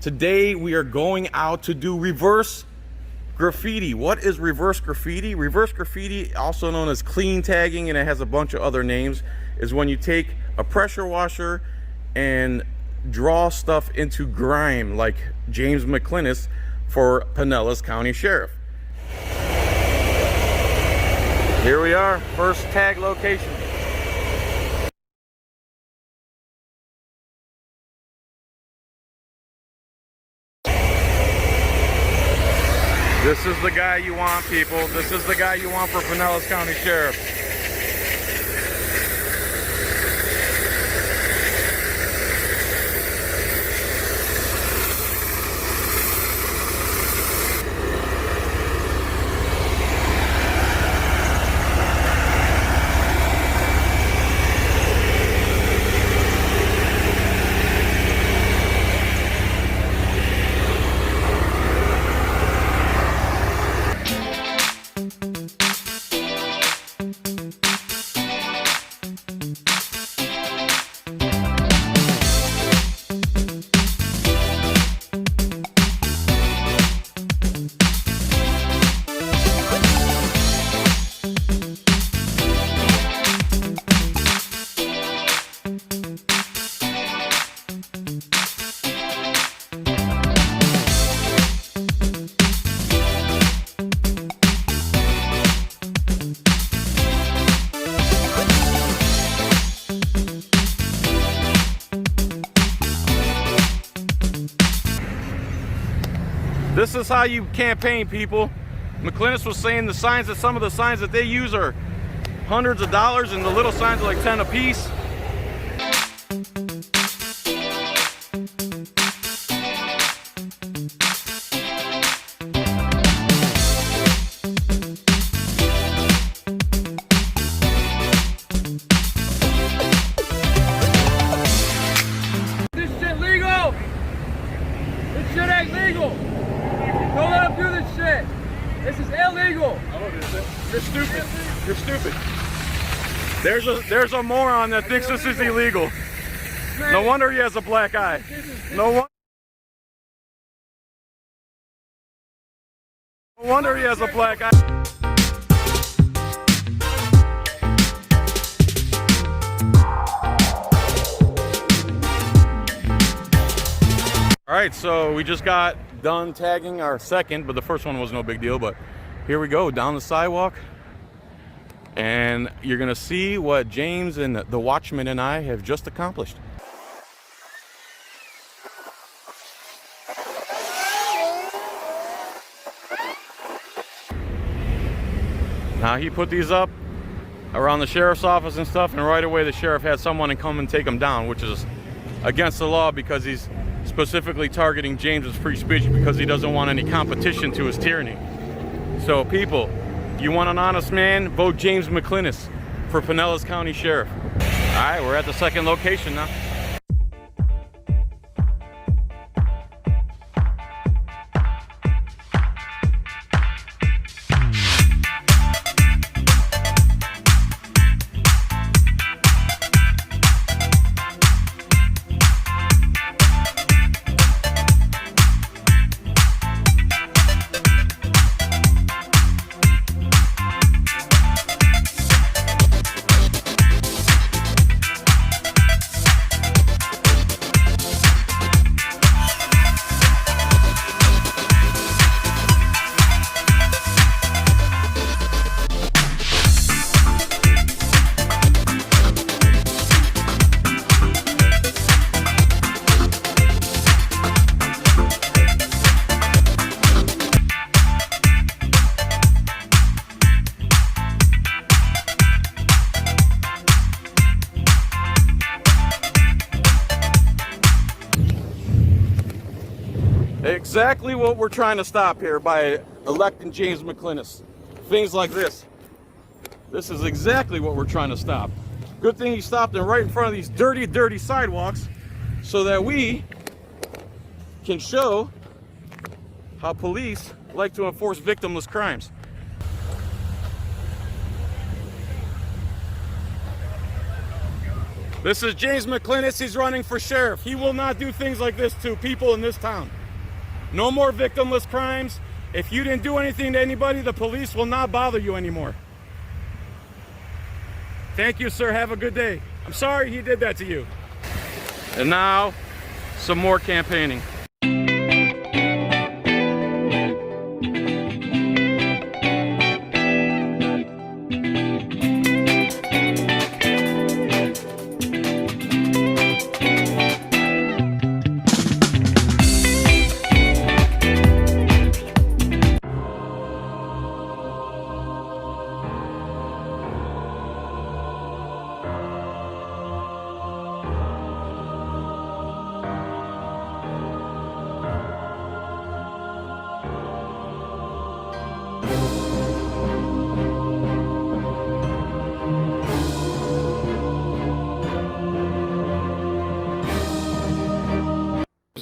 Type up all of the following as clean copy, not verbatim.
Today we are going out to do reverse graffiti. What is reverse graffiti? Reverse graffiti, also known as clean tagging, and it has a bunch of other names, is when you take a pressure washer and draw stuff into grime, like James McLynas for Pinellas County Sheriff. Here we are, first tag location. This is the guy you want, people. This is the guy you want for Pinellas County Sheriff. This is how you campaign, people. McLynas was saying the signs, that some of the signs that they use are hundreds of dollars, and the little signs are like 10 a piece. This shit legal? This shit ain't legal. Don't let them do this shit. This is illegal. You're stupid. You're stupid. There's a moron that thinks this is illegal. No wonder he has a black eye. No wonder he has a black eye. All right, so we just got done tagging our second, but the first one was no big deal. But here we go down the sidewalk, and you're gonna see what James and the Watchman and I have just accomplished. Now, he put these up around the sheriff's office and stuff, and right away the sheriff had someone come and take them down, which is against the law because he's specifically targeting James's free speech because he doesn't want any competition to his tyranny. So people, you want an honest man, vote James McLynas for Pinellas County Sheriff. All right, we're at the second location now. Exactly what we're trying to stop here by electing James McLynas. Things like this. This is exactly what we're trying to stop. Good thing he stopped it right in front of these dirty, dirty sidewalks so that we can show how police like to enforce victimless crimes. This is James McLynas. He's running for sheriff. He will not do things like this to people in this town. No more victimless crimes. If you didn't do anything to anybody, the police will not bother you anymore. Thank you, sir. Have a good day. I'm sorry he did that to you. And now, some more campaigning.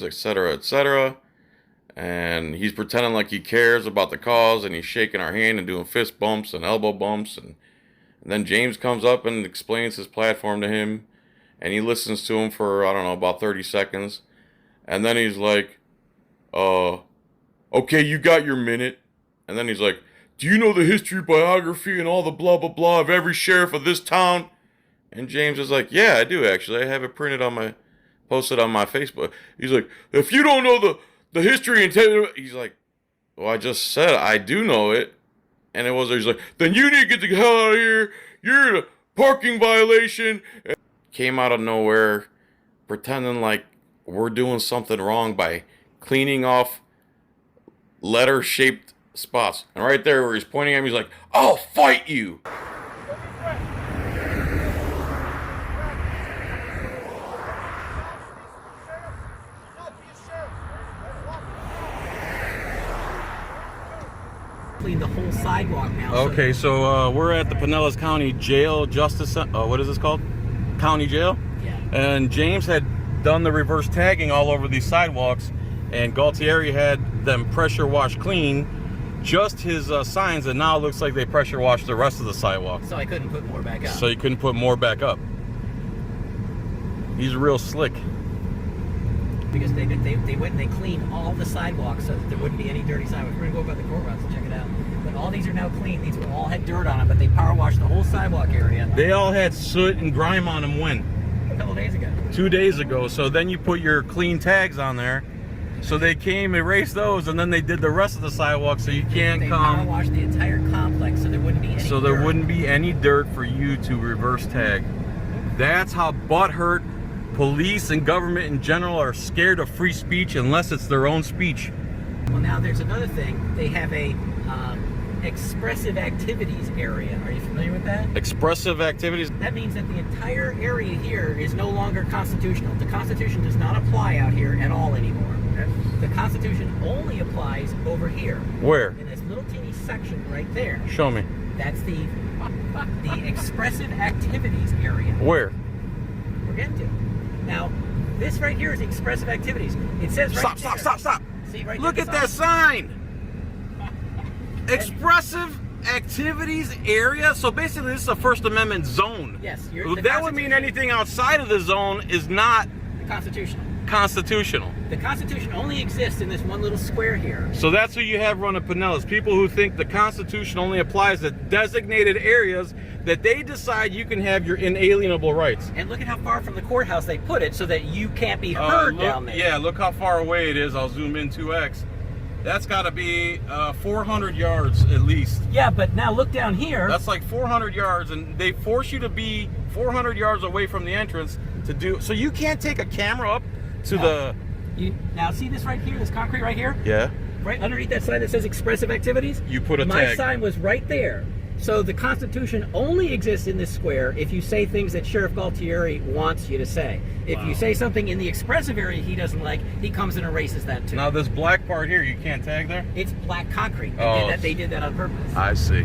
Etc., etc. And he's pretending like he cares about the cause, and he's shaking our hand and doing fist bumps and elbow bumps, and then James comes up and explains his platform to him, and he listens to him for, I don't know, about 30 seconds, and then he's like, okay, you got your minute. And then he's like, do you know the history, biography, and all the blah blah blah of every sheriff of this town? And James is like, yeah, I do actually. I have it printed on my posted on my Facebook. He's like, if you don't know the history and he's like, well, I just said I do know it. And he's like, then you need to get the hell out of here. You're in a parking violation. And came out of nowhere, pretending like we're doing something wrong by cleaning off letter-shaped spots. And right there where he's pointing at me, he's like, I'll fight you. The whole sidewalk now. Okay, so we're at the Pinellas County Jail Justice. What is this called? County Jail. Yeah. And James had done the reverse tagging all over these sidewalks, and Galtieri had them pressure wash clean, just his signs, and now it looks like they pressure washed the rest of the sidewalk. So I couldn't put more back up. So you couldn't put more back up. He's real slick. Because they went and they cleaned all the sidewalks so that there wouldn't be any dirty sidewalks. We're going to go up by the courthouse and check it out. But all these are now clean. These all had dirt on them, but they power washed the whole sidewalk area. They all had soot and grime on them when? A couple days ago. 2 days ago. So then you put your clean tags on there. So they came, erased those, and then they did the rest of the sidewalk so you can't they come. Power washed the entire complex so there wouldn't be any So there wouldn't be any dirt for you to reverse tag. That's how butthurt police and government in general are scared of free speech unless it's their own speech. Well, now there's another thing. They have a expressive activities area. Are you familiar with that? Expressive activities? That means that the entire area here is no longer constitutional. The Constitution does not apply out here at all anymore. The Constitution only applies over here. Where? In this little teeny section right there. Show me. That's the expressive activities area. Where? We're getting to. Now, this right here is expressive activities. It says right there. Stop. See, right Look there, at that sign. Expressive activities area. So basically this is a First Amendment zone. Yes. That would mean anything outside of the zone is not constitutional. The Constitution only exists in this one little square here. So that's who you have running Pinellas. People who think the Constitution only applies to designated areas that they decide you can have your inalienable rights. And look at how far from the courthouse they put it so that you can't be heard down there. Yeah, look how far away it is. I'll zoom in 2x. That's got to be 400 yards at least. Yeah, but now look down here. That's like 400 yards, and they force you to be 400 yards away from the entrance to do. So you can't take a camera up to the. Now see this right here, this concrete right here? Yeah. Right underneath that sign that says expressive activities? You put a My tag. sign was right there. So the Constitution only exists in this square if you say things that Sheriff Galtieri wants you to say. If you say something in the expressive area he doesn't like, he comes and erases that too. Now this black part here, you can't tag there? It's black concrete. They did that on purpose. I see.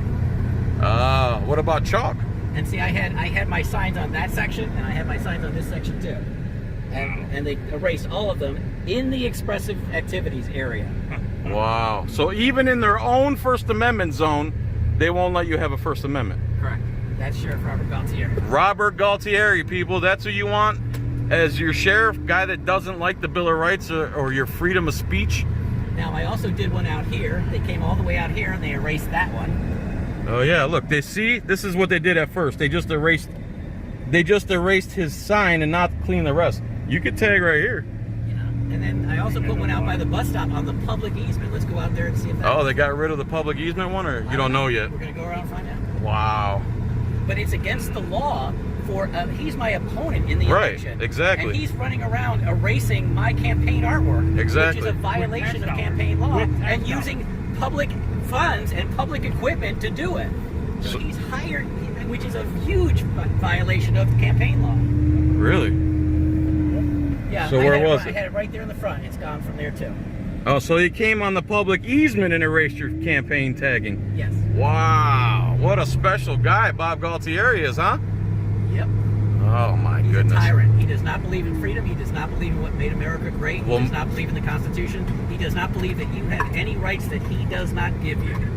What about chalk? And see, I had my signs on that section, and I had my signs on this section too. And they erased all of them in the expressive activities area. Wow. So even in their own First Amendment zone, they won't let you have a First Amendment. Correct. That's Sheriff Robert Galtieri. Robert Galtieri, people. That's who you want as your sheriff, guy that doesn't like the Bill of Rights or your freedom of speech. Now, I also did one out here. They came all the way out here and they erased that one. Oh yeah, look, they see, this is what they did at first. They just erased his sign and not clean the rest. You could tag right here. You know, and then I also put one out by the bus stop on the public easement. Let's go out there and see if that. Oh, they got rid of the public easement one, or you don't know yet? We're gonna go around and find out. Wow. But it's against the law for he's my opponent in the election. Right, exactly. And he's running around erasing my campaign artwork, Exactly. which is a violation of campaign law, and using public funds and public equipment to do it. So he's hired, which is a huge violation of campaign law. Really? Yeah. So where was I it? had it right there in the front. It's gone from there too. Oh, so he came on the public easement and erased your campaign tagging. Yes. Wow, what a special guy Bob Galtieri is, huh? Yep. Oh my He's goodness. a tyrant. He does not believe in freedom. He does not believe in what made America great. He Well, does not believe in the Constitution. He does not believe that you have any rights that he does not give you.